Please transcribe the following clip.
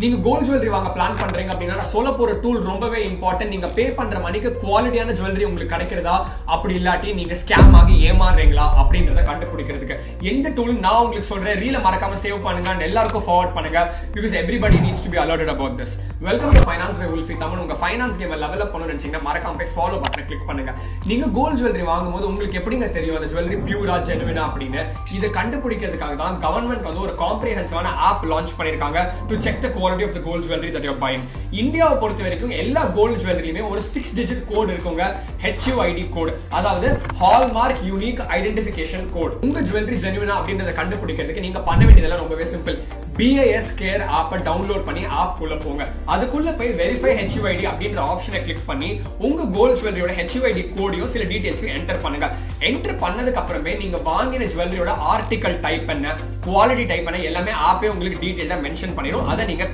நீங்க gold jewellery வாங்க plan பண்றீங்க அப்படின்னா நான் சொல்ல போற டூல் ரொம்பவே இம்பார்ட்டன்ட். நீங்க பே பண்ற மணிக்கு குவாலிட்டியான ஜுவல்லரி உங்களுக்கு கிடைக்கிறதா, அப்படி இல்லாட்டி நீங்க ஸ்கேம் ஆகி ஏமாறுறீங்களா அப்படின்றத கண்டுபிடிக்கிறதுக்கு எந்த டூல் நான் உங்களுக்கு சொல்றேன். ரீல மறக்காம சேவ் பண்ணுங்க and எல்லாருக்கும் ஃபார்வர்ட் பண்ணுங்க. Because everybody needs to be alerted about this. Welcome to finance by உல்ஃபி தமிழ். உங்க ஃபைனான்ஸ் கேம் லெவல் அப் பண்ணணும்னு நினைச்சீங்கன்னா மறக்காம போய் ஃபாலோ பட்டனை கிளிக் பண்ணுங்க. நீங்க கோல்ட் ஜுவல்லரி வாங்கும்போது உங்களுக்கு எப்படிங்க தெரியும் அந்த ஜுவல்லரி பியூரா ஜெனுவினா அப்படின்னு? இதை கண்டுபிடிக்கிறதுக்காக தான் கவர்மெண்ட் வந்து ஒரு காம்ப்ரிஹென்சிவான ஆப் லான்ச் பண்ணிருக்காங்க to check the quality of the gold jewellery that you are buying. இந்தியாவை பொறுத்த வரைக்கும் எல்லா கோல்ட் ஜுவல்லரியுமே ஒரு 6 டிஜிட் கோட் இருக்குங்க, HUID கோட், அதாவது ஹால்மார்க் யூனிக் ஐடென்டிஃபிகேஷன் கோட். உங்க ஜுவல்லரி ஜெனுவினா அப்படின்றத கண்டுபிடிக்கிறதுக்கு நீங்க பண்ண வேண்டியதெல்லாம் ரொம்பவே சிம்பிள். BIS கேர் ஆப்பை டவுன்லோட் பண்ணி ஆப் குள்ள போங்க. அதுக்குள்ள போய் வெரிஃபை HUID அப்படின்ற ஆப்ஷனை கிளிக் பண்ணி உங்க கோல்ட் ஜுவல்லரியோட HUID கோடையும் சில டீடைல்ஸையும் என்டர் பண்ணுங்க. என்டர் பண்ணதுக்கு அப்புறமே நீங்க வாங்கின ஜுவல்லரியோட ஆர்டிகல் டைப் என்ன, குவாலிட்டி டைப் என்ன, எல்லாமே ஆப்பே உங்களுக்கு டீடைலா மென்ஷன் பண்ணிடும். அதை நீங்க